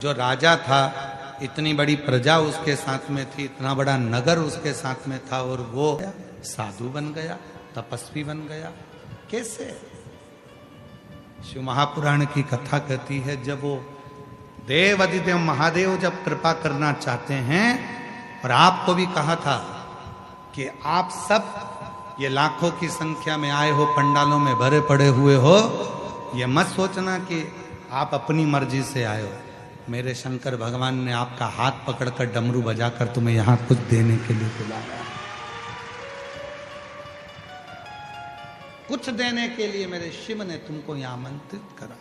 जो राजा था, इतनी बड़ी प्रजा उसके साथ में थी, इतना बड़ा नगर उसके साथ में था, और वो साधु बन गया, तपस्वी बन गया। कैसे? शिव महापुराण की कथा कहती है, जब वो देव अधिदेव महादेव जब कृपा करना चाहते हैं, और आपको भी कहा था कि आप सब ये लाखों की संख्या में आए हो, पंडालों में भरे पड़े हुए हो, ये मत सोचना कि आप अपनी मर्जी से आए हो। मेरे शंकर भगवान ने आपका हाथ पकड़कर डमरू बजाकर तुम्हें यहां कुछ देने के लिए बुलाया, कुछ देने के लिए मेरे शिव ने तुमको यहां आमंत्रित करा।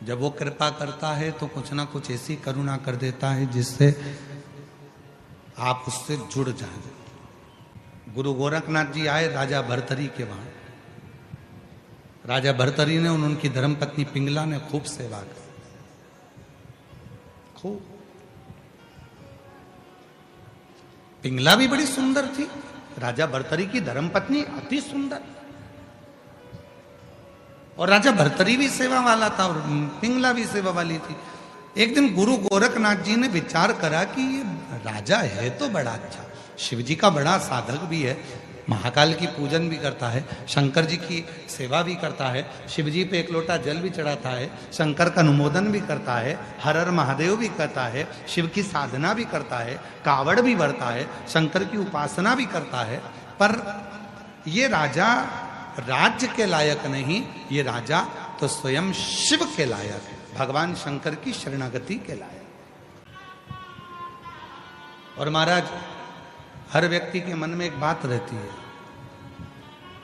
जब वो कृपा करता है तो कुछ ना कुछ ऐसी करुणा कर देता है जिससे आप उससे जुड़ जाएं। गुरु गोरखनाथ जी आए राजा भरतरी के वहां। राजा भरतरी ने उनकी धर्मपत्नी पिंगला ने खूब सेवा की, खूब। पिंगला भी बड़ी सुंदर थी, राजा भरतरी की धर्मपत्नी अति सुंदर, और राजा भरतरी भी सेवा वाला था और पिंगला भी सेवा वाली थी। एक दिन गुरु गोरखनाथ जी ने विचार करा कि ये राजा है तो बड़ा अच्छा, शिव जी का बड़ा साधक भी है, महाकाल की पूजन भी करता है, शंकर जी की सेवा भी करता है, शिव जी पे एक लोटा जल भी चढ़ाता है, शंकर का अनुमोदन भी करता है, हर हर महादेव भी करता है, शिव की साधना भी करता है, कावड़ भी भरता है, शंकर की उपासना भी करता है। पर ये राजा राज्य के लायक नहीं, ये राजा तो स्वयं शिव के लायक है, भगवान शंकर की शरणागति के लायक। और महाराज, हर व्यक्ति के मन में एक बात रहती है,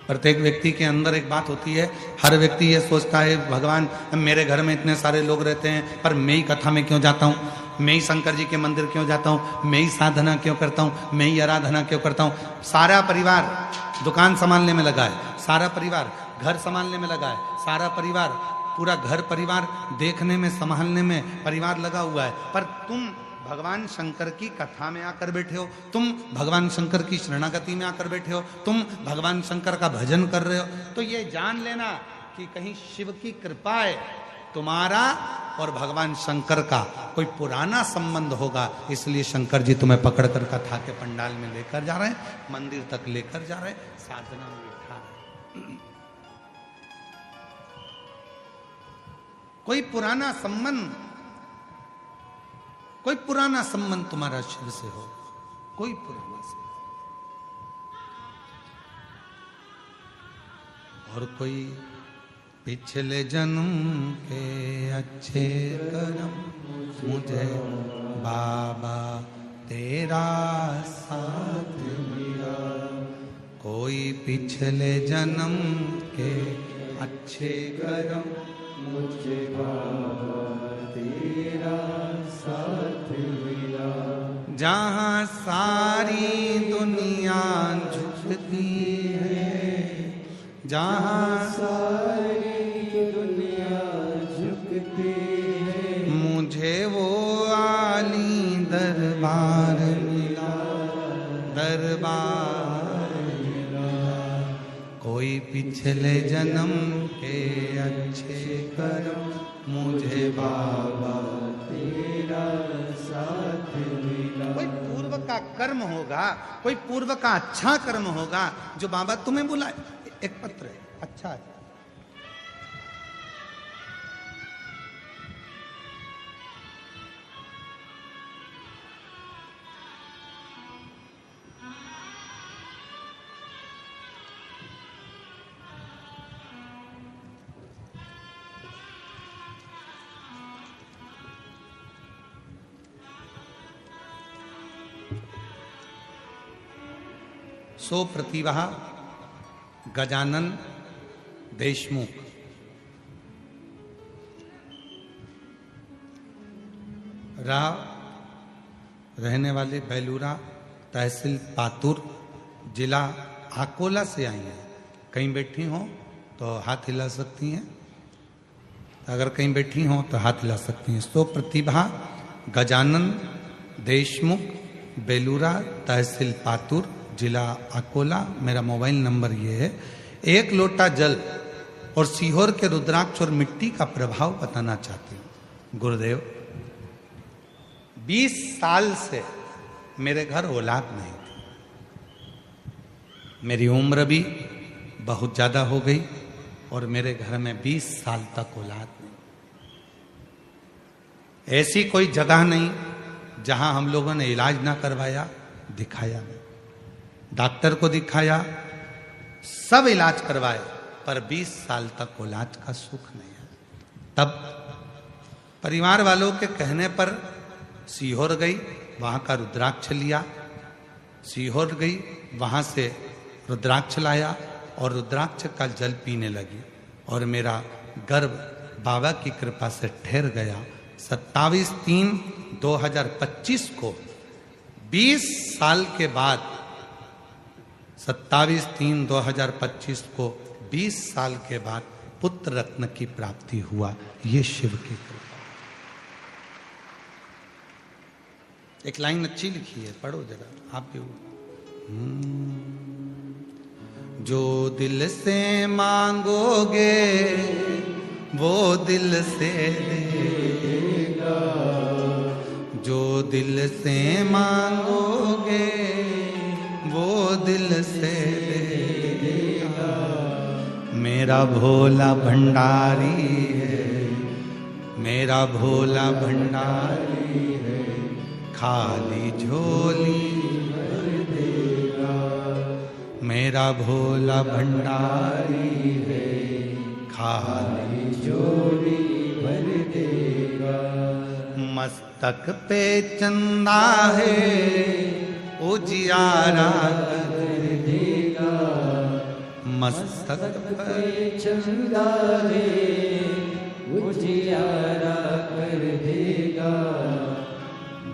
प्रत्येक व्यक्ति के अंदर एक बात होती है। हर व्यक्ति ये सोचता है, भगवान मेरे घर में इतने सारे लोग रहते हैं, पर मैं ही कथा में क्यों जाता हूँ, मैं ही शंकर जी के मंदिर क्यों जाता हूँ, मैं ही साधना क्यों करता हूँ, मैं ही आराधना क्यों करता हूँ। सारा परिवार दुकान संभालने में लगा है, सारा परिवार घर संभालने में लगा है, सारा परिवार, पूरा घर परिवार देखने में संभालने में परिवार लगा हुआ है, पर तुम भगवान शंकर की कथा में आकर बैठे हो, तुम भगवान शंकर की शरणागति में आकर बैठे हो, तुम भगवान शंकर का भजन कर रहे हो, तो ये जान लेना कि कहीं शिव की कृपा है, तुम्हारा और भगवान शंकर का कोई पुराना संबंध होगा, इसलिए शंकर जी तुम्हें पकड़कर कथा के पंडाल में लेकर जा रहे हैं, मंदिर तक लेकर जा रहे हैं, साधना में बिठा रहे। कोई पुराना संबंध, कोई पुराना संबंध तुम्हारा शिव से हो, कोई पुराना संबंध। और कोई पिछले जन्म के अच्छे कर्म मुझे बाबा तेरा साथ मिला, कोई पिछले जन्म के अच्छे कर्म मुझे बाबा तेरा साथ मिला। जहाँ सारी दुनिया झुकती है, जहाँ सारी दुनिया झुकती है, मुझे वो आली दरबार मिला, दरबार मिला। कोई पिछले जन्म के अच्छे कर्म मुझे बाबा तेरा साथ मिला। कोई पूर्व का कर्म होगा, कोई पूर्व का अच्छा कर्म होगा जो बाबा तुम्हें बुलाए। एक पत्र है, अच्छा है, सो प्रतिभा गजानन देशमुख। रहने वाले बेलूरा, तहसील पातुर, जिला अकोला से आई हैं। कहीं बैठी हो तो हाथ हिला सकती हैं, अगर कहीं बैठी हो तो हाथ हिला सकती हैं। सो प्रतिभा गजानन देशमुख, बेलूरा, तहसील पातुर, जिला अकोला। मेरा मोबाइल नंबर ये है। 1 लोटा जल और सीहोर के रुद्राक्ष और मिट्टी का प्रभाव बताना चाहती हूं। गुरुदेव, 20 साल से मेरे घर औलाद नहीं थी। मेरी उम्र भी बहुत ज्यादा हो गई और मेरे घर में 20 साल तक औलाद नहीं। ऐसी कोई जगह नहीं जहां हम लोगों ने इलाज ना करवाया, दिखाया नहीं। डॉक्टर को दिखाया, सब इलाज करवाए, पर 20 साल तक औलाद का सुख नहीं है। तब परिवार वालों के कहने पर सीहोर गई, वहां का रुद्राक्ष लिया। सीहोर गई, वहां से रुद्राक्ष लाया और रुद्राक्ष का जल पीने लगी और मेरा गर्भ बाबा की कृपा से ठहर गया। 27/3/2025 को 20 साल के बाद 27/3/2025 को 20 साल के बाद पुत्र रत्न की प्राप्ति हुआ। ये शिव की कृपा। एक लाइन अच्छी लिखी है, पढ़ो जरा आप भी। जो दिल से मांगोगे वो दिल से देगा, जो दिल से मांगोगे वो दिल से देगा। मेरा भोला भंडारी है, मेरा भोला भंडारी है, खाली झोली भर देगा। मेरा भोला भंडारी है, खाली झोली भर देगा। मस्तक पे चंदा है, उजियारा कर देगा। मस्तक पे चंदा है, उजियारा कर देगा।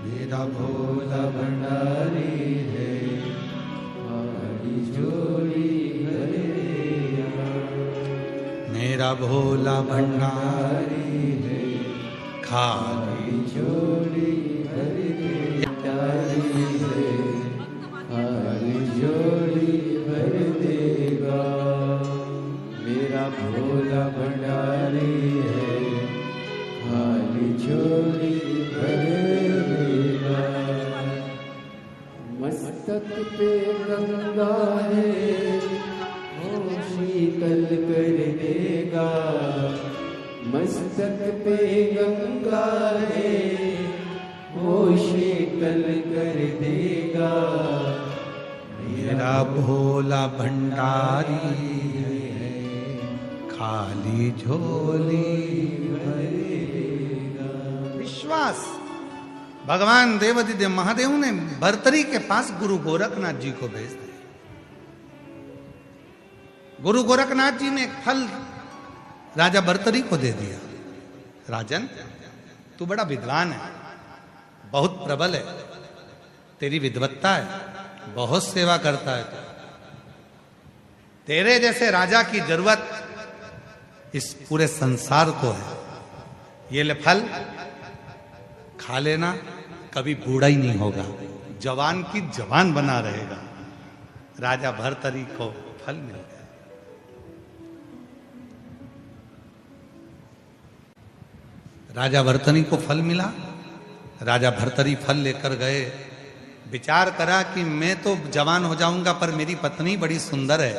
मेरा भोला भंडारी है, खाली झोली भर देगा। मेरा भोला भंडारी है, खाली झोली भर देगा। खाली झोली भर देगा। मेरा भोला भंडारी है, खाली झोली भर देगा। मस्तक पे गंगा है, वो शीतल कर देगा। मस्तक पे गंगा है, वो शीतल कर देगा। मेरा भोला भंडारी है, खाली झोली भरेगा। विश्वास भगवान देवादिदेव महादेव ने भर्तरी के पास गुरु गोरखनाथ जी को भेज दिया। गुरु गोरखनाथ जी ने एक फल राजा भर्तरी को दे दिया। राजन, तू बड़ा विद्वान है, बहुत प्रबल है, तेरी विद्वत्ता है, बहुत सेवा करता है तू। तेरे जैसे राजा की जरूरत इस पूरे संसार को है। ये ले फल, खा लेना, कभी बूढ़ा ही नहीं होगा, जवान की जवान बना रहेगा। राजा भर्तरी को फल मिल गया। राजा भर्तरी को फल मिला। राजा भर्तरी फल लेकर गए। विचार करा कि मैं तो जवान हो जाऊंगा, पर मेरी पत्नी बड़ी सुंदर है,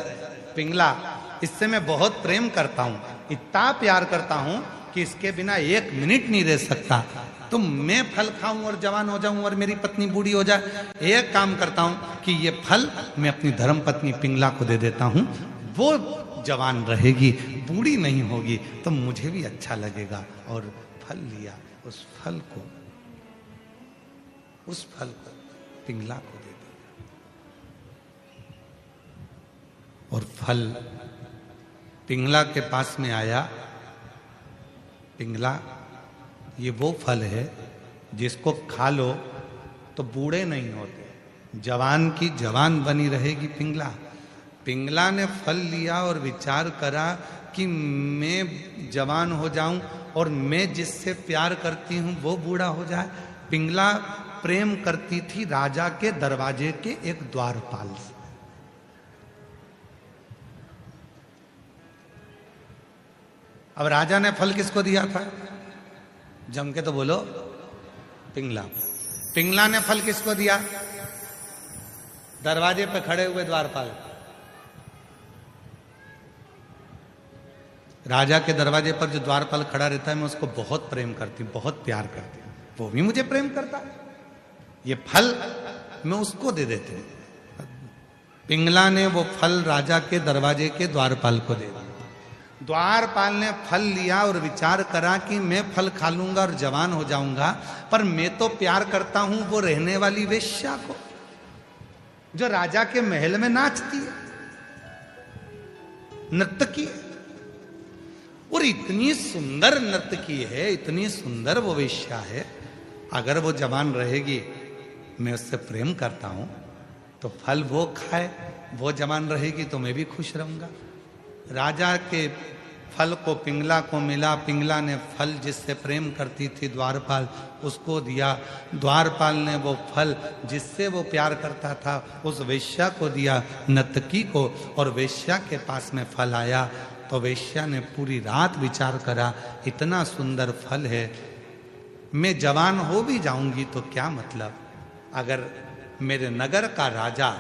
पिंगला, इससे मैं बहुत प्रेम करता हूं, इतना प्यार करता हूं कि इसके बिना 1 मिनट नहीं रह सकता। तो मैं फल खाऊं और जवान हो जाऊं और मेरी पत्नी बूढ़ी हो जाए। एक काम करता हूं कि ये फल मैं अपनी धर्म पत्नी पिंगला को दे देता हूं, वो जवान रहेगी, बूढ़ी नहीं होगी, तो मुझे भी अच्छा लगेगा। और फल लिया, उस फल को पिंगला को दे दिया। और फल पिंगला के पास में आया। पिंगला, ये वो फल है जिसको खा लो तो बूढ़े नहीं होते, जवान की जवान बनी रहेगी पिंगला। पिंगला ने फल लिया और विचार करा कि मैं जवान हो जाऊं और मैं जिससे प्यार करती हूं वो बूढ़ा हो जाए। पिंगला प्रेम करती थी राजा के दरवाजे के एक द्वारपाल से। अब राजा ने फल किसको दिया था? जम के तो बोलो, पिंगला। पिंगला ने फल किसको दिया? दरवाजे पे खड़े हुए द्वारपाल। राजा के दरवाजे पर जो द्वारपाल खड़ा रहता है, मैं उसको बहुत प्रेम करती हूँ, बहुत प्यार करती हूँ, वो भी मुझे प्रेम करता है। ये फल मैं उसको दे देती हूँ। पिंगला ने वो फल राजा के दरवाजे के द्वारपाल को दे दिया। द्वारपाल ने फल लिया और विचार करा कि मैं फल खा लूंगा और जवान हो जाऊंगा, पर मैं तो प्यार करता हूं वो रहने वाली वेश्या को, जो राजा के महल में नाचती है, नर्तकी है, और इतनी सुंदर नर्तकी है, इतनी सुंदर वो वेश्या है। अगर वो जवान रहेगी, मैं उससे प्रेम करता हूं, तो फल वो खाए, वो जवान रहेगी तो मैं भी खुश रहूंगा। राजा के फल को पिंगला को मिला। पिंगला ने फल जिससे प्रेम करती थी द्वारपाल, उसको दिया। द्वारपाल ने वो फल जिससे वो प्यार करता था उस वेश्या को दिया, नर्तकी को। और वेश्या के पास में फल आया तो वेश्या ने पूरी रात विचार करा, इतना सुंदर फल है, मैं जवान हो भी जाऊंगी तो क्या मतलब, अगर मेरे नगर का राजा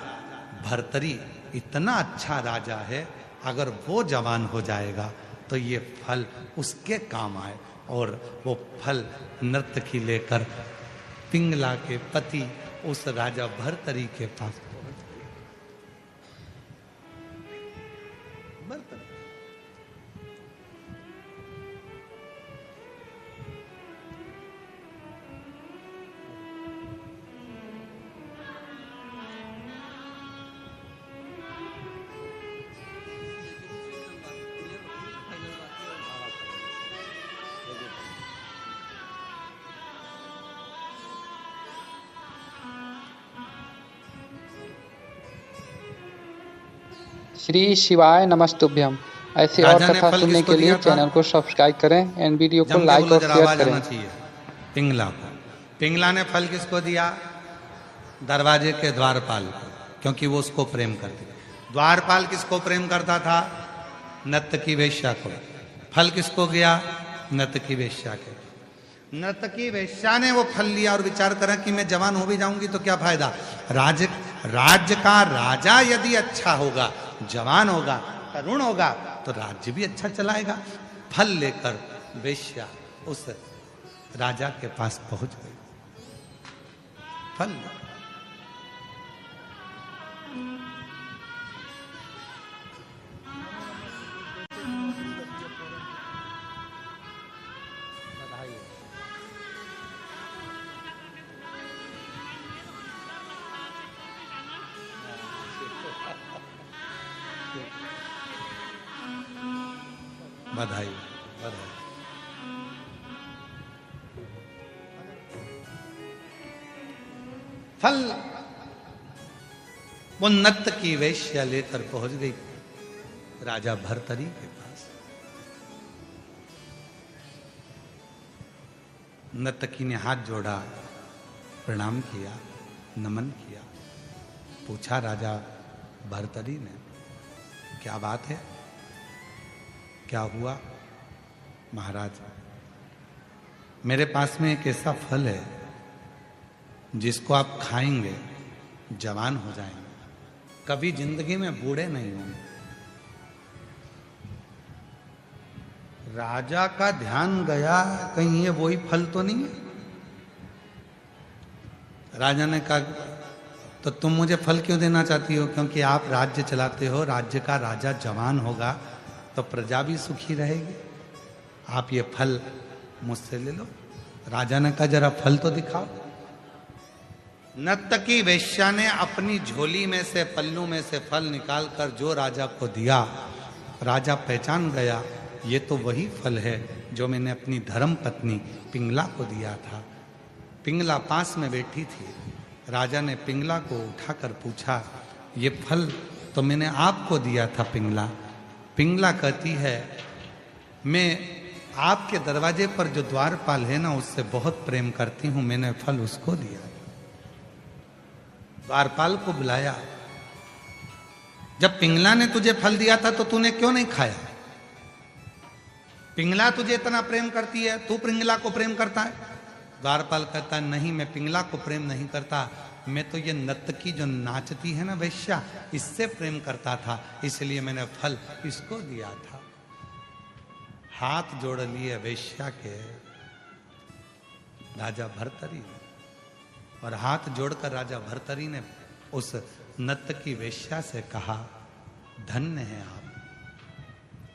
भर्तरी इतना अच्छा राजा है, अगर वो जवान हो जाएगा तो ये फल उसके काम आए। और वो फल नर्तकी लेकर पिंगला के पति उस राजा भर्तरी के पास पहुंच गए। श्री शिवाय नमस्तुभ्यम। ऐसे और कथा सुनने के लिए चैनल को सब्सक्राइब करें एंड वीडियो को लाइक और शेयर करें। पिंगला को। पिंगला ने फल किसको दिया? दरवाजे के द्वारपाल को, क्योंकि वो उसको प्रेम करती। द्वारपाल किसको प्रेम करता था? नर्तकी वेश्या को। फल किसको गया? नर्तकी वेश्या के। नर्तकी वेश्या ने वो फल लिया और विचार करा कि मैं जवान हो भी जाऊंगी तो क्या फायदा, राज्य का राजा यदि अच्छा होगा, जवान होगा, तरुण होगा, तो राज्य भी अच्छा चलाएगा। फल लेकर वेश्या उस राजा के पास पहुंच गई। फल बधाई बधाई। फल वो नत्त की वेश्या लेकर पहुंच गई राजा भर्तरी के पास। नर्तकी ने हाथ जोड़ा, प्रणाम किया, नमन किया। पूछा राजा भर्तरी ने, क्या बात है, क्या हुआ? महाराज, मेरे पास में एक ऐसा फल है जिसको आप खाएंगे जवान हो जाएंगे, कभी जिंदगी में बूढ़े नहीं होंगे। राजा का ध्यान गया, कहीं ये वही फल तो नहीं है। राजा ने कहा, तो तुम मुझे फल क्यों देना चाहती हो? क्योंकि आप राज्य चलाते हो, राज्य का राजा जवान होगा तो प्रजा भी सुखी रहेगी, आप ये फल मुझसे ले लो। राजा ने कहा, जरा फल तो दिखाओ। नर्तकी वेश्या ने अपनी झोली में से, पल्लू में से फल निकालकर जो राजा को दिया, राजा पहचान गया, ये तो वही फल है जो मैंने अपनी धर्म पत्नी पिंगला को दिया था। पिंगला पास में बैठी थी। राजा ने पिंगला को उठाकर पूछा, ये फल तो मैंने आपको दिया था पिंगला। पिंगला कहती है, मैं आपके दरवाजे पर जो द्वारपाल है ना, उससे बहुत प्रेम करती हूं, मैंने फल उसको दिया। द्वारपाल को बुलाया, जब पिंगला ने तुझे फल दिया था तो तूने क्यों नहीं खाया? पिंगला तुझे इतना प्रेम करती है, तू पिंगला को प्रेम करता है? द्वारपाल कहता नहीं, मैं पिंगला को प्रेम नहीं करता, मैं तो ये नर्तकी जो नाचती है ना वैश्या, इससे प्रेम करता था, इसलिए मैंने फल इसको दिया था। हाथ जोड़ लिए वैश्या के राजा भर्तरी, और हाथ जोड़कर राजा भर्तरी ने उस नर्तकी वेश्या से कहा, धन्य है आप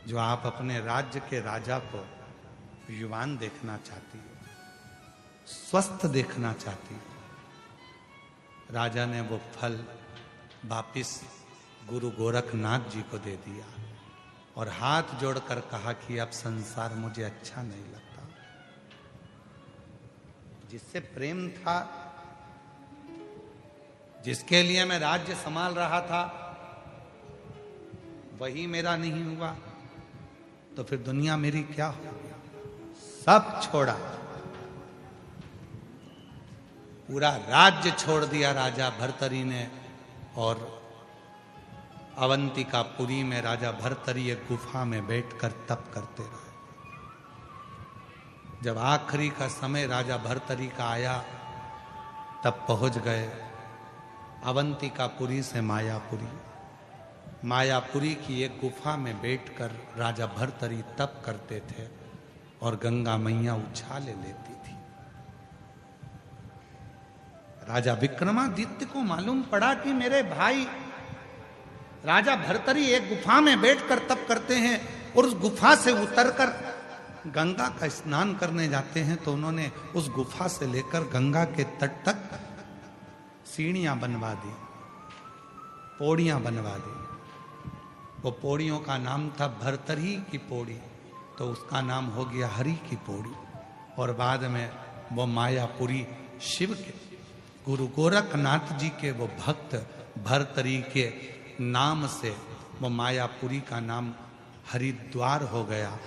जो आप अपने राज्य के राजा को युवान देखना चाहती हो, स्वस्थ देखना चाहती हो। राजा ने वो फल वापिस गुरु गोरखनाथ जी को दे दिया और हाथ जोड़कर कहा कि अब संसार मुझे अच्छा नहीं लगता। जिससे प्रेम था, जिसके लिए मैं राज्य संभाल रहा था, वही मेरा नहीं हुआ तो फिर दुनिया मेरी क्या हो? सब छोड़ा, पूरा राज्य छोड़ दिया राजा भर्तरी ने, और अवंतिकापुरी में राजा भर्तरी एक गुफा में बैठकर तप करते रहे। जब आखिरी का समय राजा भर्तरी का आया, तब पहुंच गए अवंतिकापुरी से मायापुरी। मायापुरी की एक गुफा में बैठकर राजा भर्तरी तप करते थे और गंगा मैया उछाले लेती थी। राजा विक्रमादित्य को मालूम पड़ा कि मेरे भाई राजा भर्तरी एक गुफा में बैठकर तप करते हैं और उस गुफा से उतरकर गंगा का स्नान करने जाते हैं, तो उन्होंने उस गुफा से लेकर गंगा के तट तक सीढ़ियां बनवा दी, पौड़ियां बनवा दी। वो पौड़ियों का नाम था भर्तरी की पौड़ी, तो उसका नाम हो गया हरि की पौड़ी। और बाद में वो मायापुरी शिव के गुरु गोरखनाथ जी के वो भक्त भर्तरी के नाम से वो मायापुरी का नाम हरिद्वार हो गया।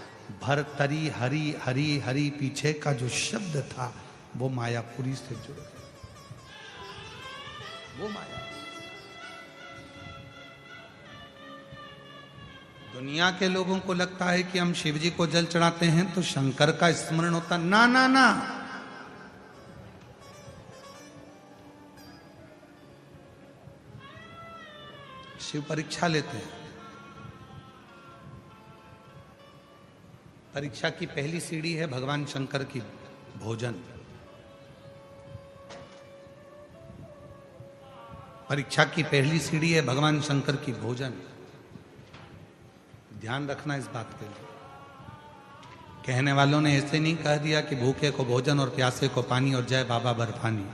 भर्तरी हरि हरि हरि पीछे का जो शब्द था वो मायापुरी से जुड़ गया। वो माया दुनिया के लोगों को लगता है कि हम शिव जी को जल चढ़ाते हैं तो शंकर का स्मरण होता, ना ना ना। शिव परीक्षा लेते हैं। परीक्षा की पहली सीढ़ी है भगवान शंकर की भोजन। परीक्षा की पहली सीढ़ी है भगवान शंकर की भोजन। ध्यान रखना इस बात के लिए। कहने वालों ने ऐसे नहीं कह दिया कि भूखे को भोजन और प्यासे को पानी और जय बाबा बर्फानी।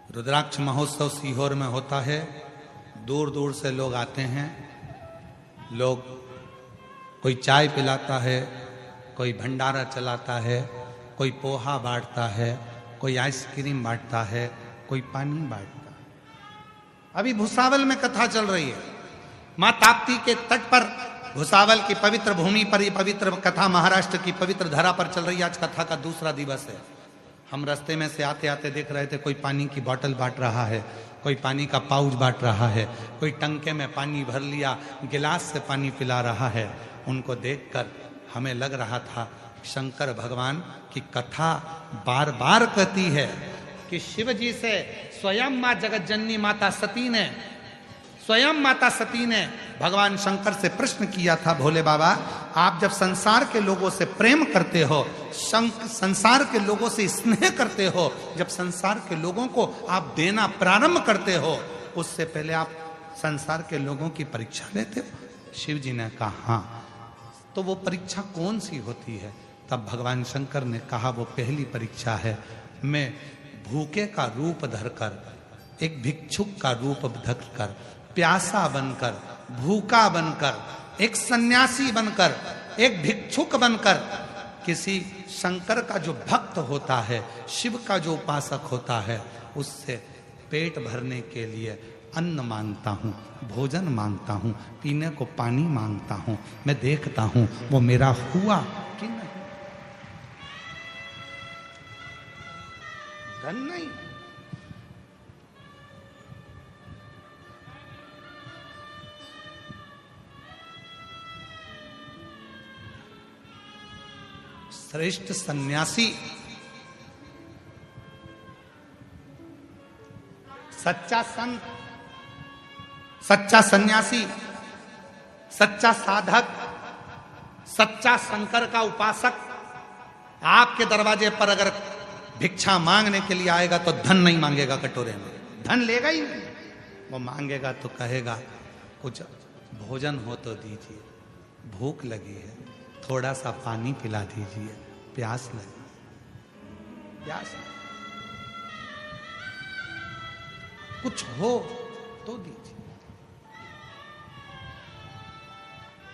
रुद्राक्ष महोत्सव सीहोर में होता है। दूर दूर से लोग आते हैं। लोग कोई चाय पिलाता है, कोई भंडारा चलाता है, कोई पोहा बांटता है, कोई आइसक्रीम बांटता है, कोई पानी बांटता है। अभी भुसावल में कथा चल रही है। मां ताप्ती के तट पर भुसावल की पवित्र भूमि पर ये पवित्र कथा महाराष्ट्र की पवित्र धरा पर चल रही है। आज कथा का दूसरा दिवस है। हम रास्ते में से आते आते देख रहे थे, कोई पानी की बोतल बांट रहा है, कोई पानी का पाउच बांट रहा है, कोई टंके में पानी भर लिया गिलास से पानी पिला रहा है। उनको देखकर हमें लग रहा था शंकर भगवान की कथा बार बार कहती है कि शिव जी से स्वयं मां जगत जननी माता सती ने, स्वयं माता सती ने भगवान शंकर से प्रश्न किया था, भोले बाबा आप जब संसार के लोगों से प्रेम करते हो, संसार के लोगों से स्नेह करते हो, जब संसार के लोगों को आप देना प्रारंभ करते हो, उससे पहले आप संसार के लोगों की परीक्षा लेते हो? शिव जी ने कहा हाँ। तो वो परीक्षा कौन सी होती है? तब भगवान शंकर ने कहा वो पहली परीक्षा है, मैं भूखे का रूप धरकर, एक भिक्षुक का रूप धरकर, प्यासा बनकर, भूखा बनकर, एक सन्यासी बनकर, एक भिक्षुक बनकर, किसी शंकर का जो भक्त होता है, शिव का जो उपासक होता है, उससे पेट भरने के लिए अन्न मांगता हूँ, भोजन मांगता हूँ, पीने को पानी मांगता हूँ। मैं देखता हूँ वो मेरा हुआ कि नहीं। धन नहीं। श्रेष्ठ सन्यासी, सच्चा संत, सच्चा सन्यासी, सच्चा साधक, सच्चा शंकर का उपासक आपके दरवाजे पर अगर भिक्षा मांगने के लिए आएगा तो धन नहीं मांगेगा कटोरे में, धन लेगा ही नहीं। वो मांगेगा तो कहेगा कुछ भोजन हो तो दीजिए, भूख लगी है, थोड़ा सा पानी पिला दीजिए, प्यास लगी, प्यास कुछ हो तो दीजिए,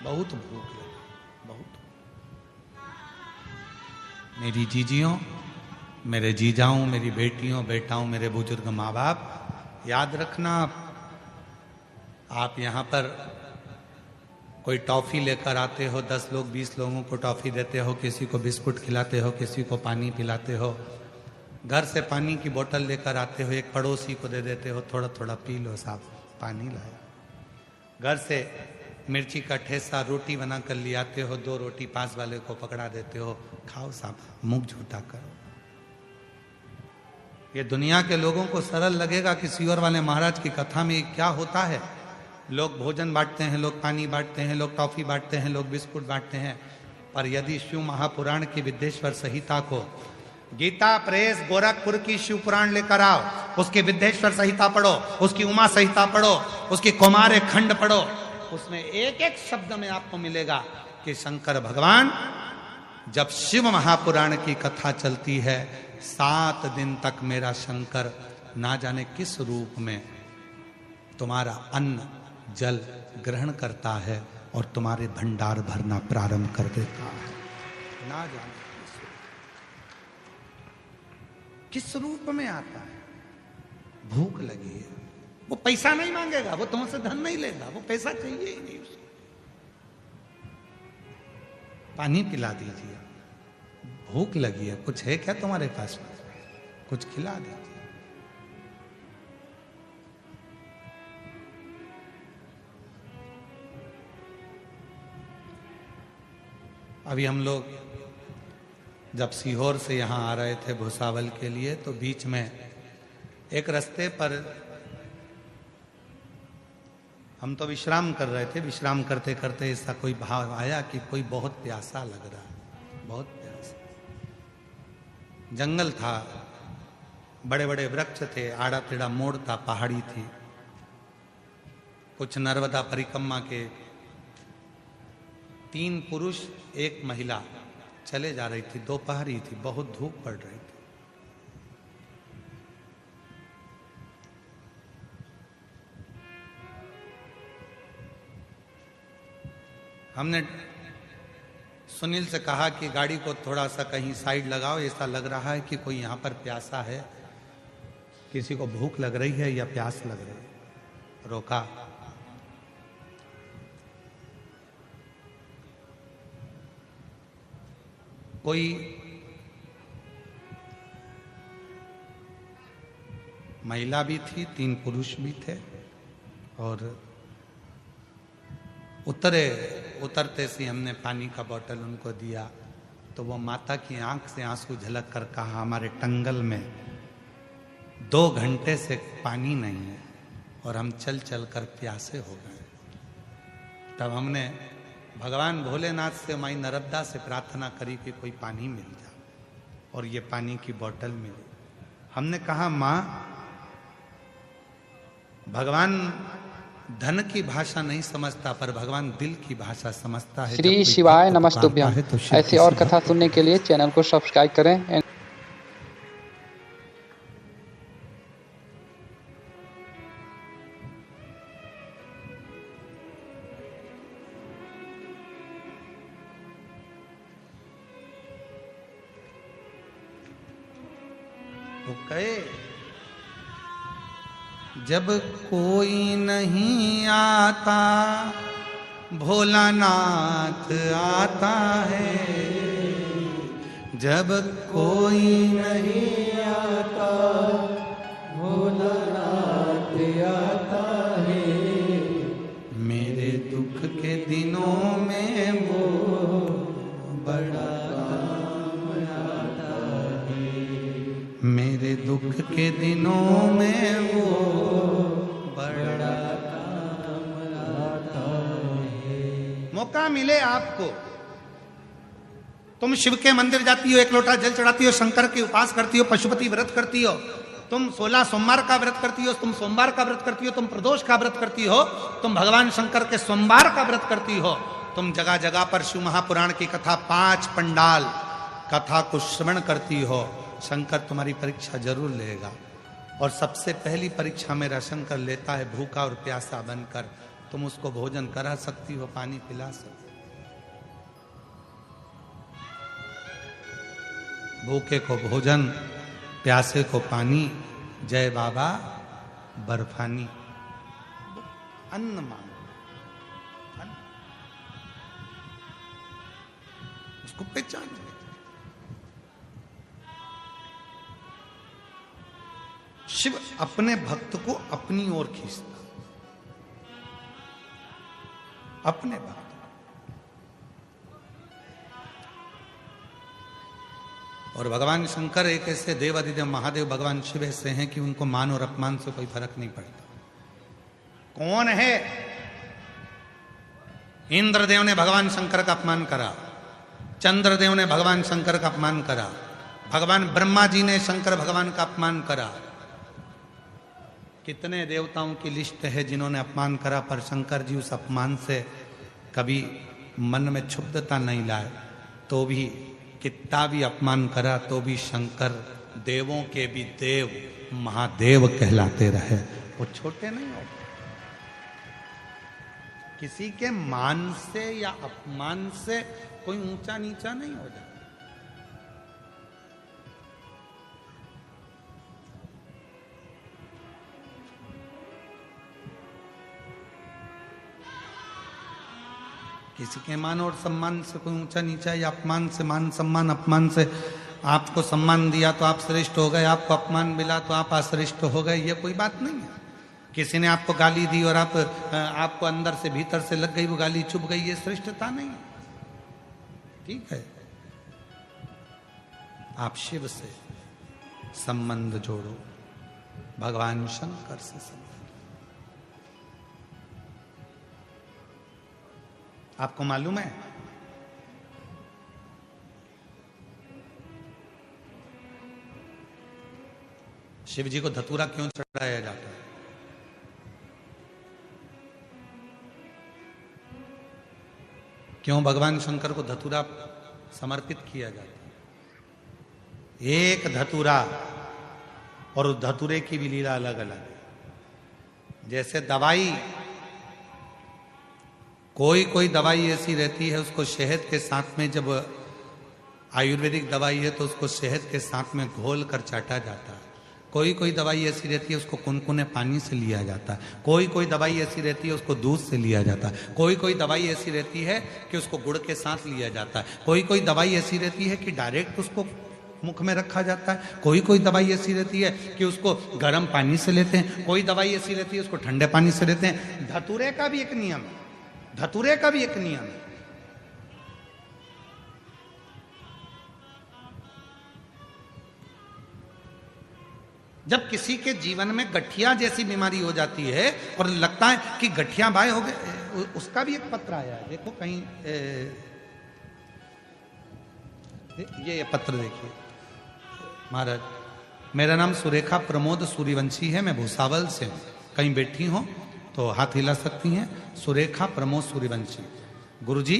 बहुत भूख लगी, बहुत। मेरी जीजियों, मेरे जीजाओं, मेरी बेटियों, बेटाओं, मेरे बुजुर्ग माँ बाप, याद रखना, आप यहां पर कोई टॉफी लेकर आते हो, 10 लोग 20 लोगों को टॉफी देते हो, किसी को बिस्कुट खिलाते हो, किसी को पानी पिलाते हो, घर से पानी की बोतल लेकर आते हो, एक पड़ोसी को दे देते हो, थोड़ा थोड़ा पी लो साहब, पानी लाया। घर से मिर्ची का ठेसा रोटी बना कर ले आते हो, 2 रोटी पास वाले को पकड़ा देते हो, खाओ साहब, मुंह झूठा करो। ये दुनिया के लोगों को सरल लगेगा कि सीहोर वाले महाराज की कथा में क्या होता है। लोग भोजन बांटते हैं, लोग पानी बांटते हैं, लोग टॉफी बांटते हैं, लोग बिस्कुट बांटते हैं। पर यदि शिव महापुराण की विद्येश्वर संहिता को, गीता प्रेस गोरखपुर की शिव पुराण लेकर आओ, उसकी विद्येश्वर संहिता पढ़ो, उसकी उमा संहिता पढ़ो, उसकी कुमार खंड पढ़ो, उसमें एक एक शब्द में आपको मिलेगा कि शंकर भगवान, जब शिव महापुराण की कथा चलती है, 7 दिन तक मेरा शंकर ना जाने किस रूप में तुम्हारा अन्न जल ग्रहण करता है और तुम्हारे भंडार भरना प्रारंभ कर देता है। ना जाने किस रूप में आता है। भूख लगी है, वो पैसा नहीं मांगेगा, वो तुमसे धन नहीं लेगा, वो पैसा चाहिए ही नहीं उसको। पानी पिला दीजिए, भूख लगी है, कुछ है क्या तुम्हारे पास में, कुछ खिला दीजिए। अभी हम लोग जब सीहोर से यहाँ आ रहे थे भुसावल के लिए, तो बीच में एक रास्ते पर हम तो विश्राम कर रहे थे। विश्राम करते करते ऐसा कोई भाव आया कि कोई बहुत प्यासा लग रहा है, बहुत प्यासा। जंगल था, बड़े बड़े वृक्ष थे, आड़ा टेढ़ा मोड़ था, पहाड़ी थी। कुछ नर्मदा परिक्रमा के 3 पुरुष 1 महिला चले जा रही थी। दोपहर ही थी, बहुत धूप पड़ रही थी। हमने सुनील से कहा कि गाड़ी को थोड़ा सा कहीं साइड लगाओ, ऐसा लग रहा है कि कोई यहाँ पर प्यासा है, किसी को भूख लग रही है या प्यास लग रही है। रोका, कोई महिला भी थी, 3 पुरुष भी थे, और उतरते से हमने पानी का बोतल उनको दिया तो वो माता की आंख से आंसू झलक कर कहा, हमारे टंगल में 2 घंटे से पानी नहीं है और हम चल चल कर प्यासे हो गए। तब हमने भगवान भोलेनाथ से, माई नर्मदा से प्रार्थना करी कि कोई पानी मिल जाए, और ये पानी की बोतल मिली। हमने कहा, माँ, भगवान धन की भाषा नहीं समझता, पर भगवान दिल की भाषा समझता है। श्री शिवाय नमस्तुभ्यम। ऐसी और कथा सुनने के लिए चैनल को सब्सक्राइब करें। जब कोई नहीं आता भोलानाथ आता है, जब कोई नहीं आता भोलानाथ आता है, मेरे दुख के दिनों में वो बड़ा काम दुख के दिनों में वो बड़ा मौका मिले आपको, तुम शिव के मंदिर जाती हो, एक लोटा जल चढ़ाती हो, शंकर की उपास करती हो, पशुपति व्रत करती हो, तुम 16 सोमवार का व्रत करती हो, तुम सोमवार का व्रत करती हो, तुम प्रदोष का व्रत करती हो, तुम भगवान शंकर के सोमवार का व्रत करती हो, तुम जगह जगह पर शिव महापुराण की कथा 5 पंडाल कथा को श्रवण करती हो, शंकर तुम्हारी परीक्षा जरूर लेगा। और सबसे पहली परीक्षा मेरा शंकर लेता है भूखा और प्यासा बनकर। तुम उसको भोजन करा सकती हो, पानी पिला सकती हो। भूखे को भोजन, प्यासे को पानी, जय बाबा बर्फानी। अन्न मांगो, उसको पहचान। शिव अपने भक्त को अपनी ओर खींचता, अपने भक्त। और भगवान शंकर एक ऐसे देवादिदेव महादेव भगवान शिव ऐसे हैं कि उनको मान और अपमान से कोई फर्क नहीं पड़ता। कौन है? इंद्रदेव ने भगवान शंकर का अपमान करा, चंद्रदेव ने भगवान शंकर का अपमान करा, भगवान ब्रह्मा जी ने शंकर भगवान का अपमान करा। कितने देवताओं की लिस्ट है जिन्होंने अपमान करा, पर शंकर जी उस अपमान से कभी मन में क्षुब्धता नहीं लाए। तो भी कितना भी अपमान करा तो भी शंकर देवों के भी देव महादेव कहलाते रहे। वो छोटे नहीं हो, किसी के मान से या अपमान से कोई ऊंचा नीचा नहीं हो जाता। किसी के मान और सम्मान से कोई ऊंचा नीचा या अपमान से मान सम्मान, अपमान से आपको सम्मान दिया तो आप श्रेष्ठ हो गए, आपको अपमान मिला तो आप अश्रेष्ठ हो गए, ये कोई बात नहीं है। किसी ने आपको गाली दी और आपको अंदर से भीतर से लग गई, वो गाली चुभ गई, ये श्रेष्ठता नहीं है। ठीक है, आप शिव से संबंध जोड़ो, भगवान शंकर से संबंध। आपको मालूम है शिव जी को धतूरा क्यों चढ़ाया जाता है? क्यों भगवान शंकर को धतूरा समर्पित किया जाता है? एक धतूरा, और उस धतूरे की भी लीला अलग अलग है। जैसे दवाई, कोई दवाई ऐसी रहती है उसको शहद के साथ में, जब आयुर्वेदिक दवाई है तो उसको शहद के साथ में घोल कर चाटा जाता है। कोई दवाई ऐसी रहती है उसको कुनकुने पानी से लिया जाता है। कोई दवाई ऐसी रहती है उसको दूध से लिया जाता है। कोई दवाई ऐसी रहती है कि उसको गुड़ के साथ लिया जाता है। कोई दवाई ऐसी रहती है कि डायरेक्ट उसको मुख में रखा जाता है। कोई दवाई ऐसी रहती है कि उसको गर्म पानी से लेते हैं। कोई दवाई ऐसी रहती है उसको ठंडे पानी से लेते हैं। धतूरे का भी एक नियम है, धतूरे का भी एक नियम है। जब किसी के जीवन में गठिया जैसी बीमारी हो जाती है और लगता है कि गठिया बाय हो गए, उसका भी एक पत्र आया है। देखो कहीं ये पत्र देखिए। महाराज, मेरा नाम सुरेखा प्रमोद सूर्यवंशी है, मैं भूसावल से हूँ। कहीं बैठी हो तो हाथ हिला सकती हैं। सुरेखा प्रमोद सूर्यवंशी। गुरुजी,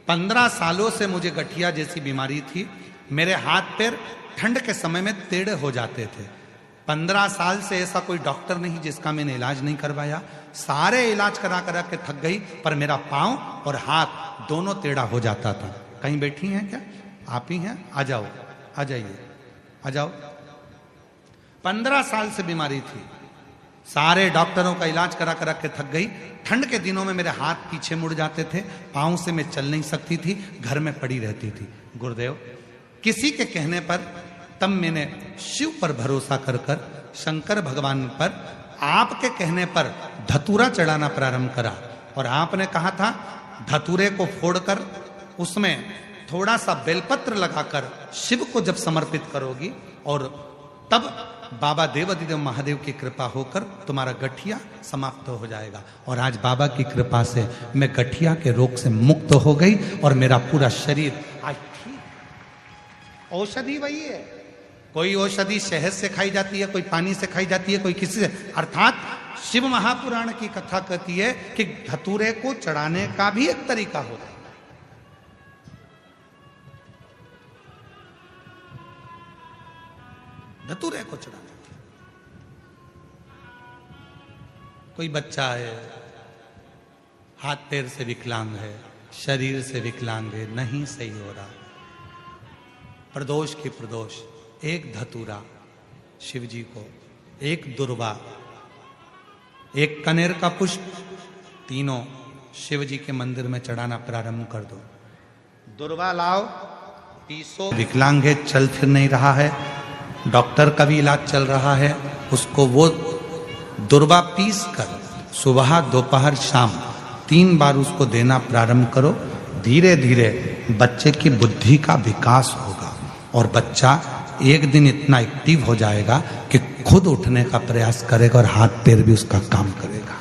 15 सालों से मुझे गठिया जैसी बीमारी थी। मेरे हाथ पैर ठंड के समय में टेढ़े हो जाते थे। 15 साल से ऐसा कोई डॉक्टर नहीं जिसका मैंने इलाज नहीं करवाया। सारे इलाज करा के थक गई, पर मेरा पांव और हाथ दोनों टेढ़ा हो जाता था। कहीं बैठी हैं क्या? आप ही हैं? आ जाओ, आ जाइए, आ जाओ। 15 साल से बीमारी थी, सारे डॉक्टरों का इलाज करा के थक गई। ठंड के दिनों में मेरे हाथ पीछे मुड़ जाते थे, पांव से मैं चल नहीं सकती थी, घर में पड़ी रहती थी। गुरुदेव, किसी के कहने पर तब मैंने शिव पर भरोसा कर शंकर भगवान पर आपके कहने पर धतूरा चढ़ाना प्रारंभ करा। और आपने कहा था धतूरे को फोड़कर उसमें थोड़ा सा बेलपत्र लगाकर शिव को जब समर्पित करोगी और तब बाबा देवाधिदेव महादेव की कृपा होकर तुम्हारा गठिया समाप्त हो जाएगा। और आज बाबा की कृपा से मैं गठिया के रोग से मुक्त हो गई और मेरा पूरा शरीर आज ठीक। औषधि वही है, कोई औषधि शहद से खाई जाती है, कोई पानी से खाई जाती है, कोई किसी से। अर्थात शिव महापुराण की कथा कहती है कि धतूरे को चढ़ाने का भी एक तरीका होता है। धतूरे को चढ़ाने, कोई बच्चा है, हाथ पैर से विकलांग है, शरीर से विकलांग है, नहीं सही हो रहा, प्रदोष की प्रदोष, एक धतूरा शिव जी को, एक दुर्वा, एक कनेर का पुष्प, तीनों शिव जी के मंदिर में चढ़ाना प्रारंभ कर दो। दुर्वा लाओ, पीसो। विकलांग है, चल फिर नहीं रहा है, डॉक्टर का भी इलाज चल रहा है, उसको वो दुर्वा पीस कर सुबह दोपहर शाम 3 बार उसको देना प्रारंभ करो। धीरे धीरे बच्चे की बुद्धि का विकास होगा और बच्चा एक दिन इतना एक्टिव हो जाएगा कि खुद उठने का प्रयास करेगा और हाथ पैर भी उसका काम करेगा,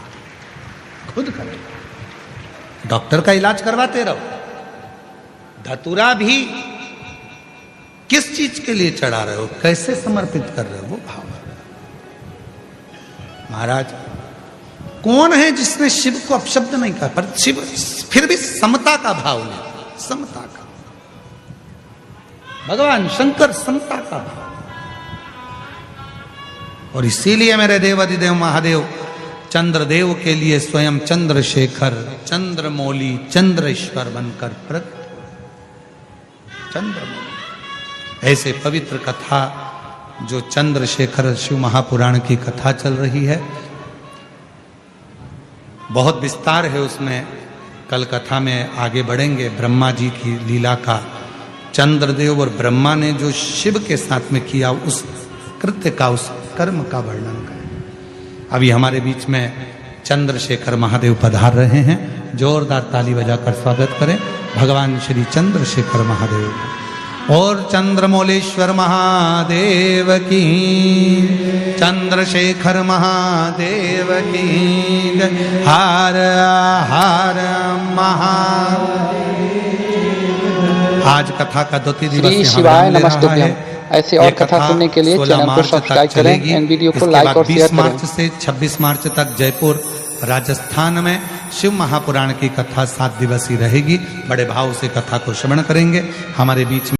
खुद करेगा। डॉक्टर का इलाज करवाते रहो। धतूरा भी किस चीज के लिए चढ़ा रहे हो, कैसे समर्पित कर रहे हो, वो भाव। महाराज कौन है जिसने शिव को अपशब्द नहीं कहा, पर शिव फिर भी समता का भाव ले, समता का। भगवान शंकर समता का भाव। और इसीलिए मेरे देवाधिदेव महादेव चंद्रदेव के लिए स्वयं चंद्रशेखर, चंद्रमौली, चंद्रेश्वर बनकर प्रकट। चंद्रमौली ऐसे पवित्र कथा जो चंद्रशेखर शिव महापुराण की कथा चल रही है, बहुत विस्तार है उसमें। कल कथा में आगे बढ़ेंगे। ब्रह्मा जी की लीला का, चंद्रदेव और ब्रह्मा ने जो शिव के साथ में किया उस कृत्य का, उस कर्म का वर्णन करें। अभी हमारे बीच में चंद्रशेखर महादेव पधार रहे हैं। जोरदार ताली बजाकर स्वागत करें भगवान श्री चंद्रशेखर महादेव और चंद्रमौलेश्वर महादेव की, चंद्रशेखर महादेव की। हर हर महादेव। आज कथा का द्वितीय दिवस श्री शिवाय नमस्तुभ्यम। ऐसे और कथा सुनने के लिए चैनल को सब्सक्राइब करें एंड वीडियो को लाइक और शेयर करें। 20 मार्च से 26 मार्च तक जयपुर राजस्थान में शिव महापुराण की कथा 7 दिवसीय रहेगी। बड़े भाव से कथा को श्रवण करेंगे। हमारे बीच में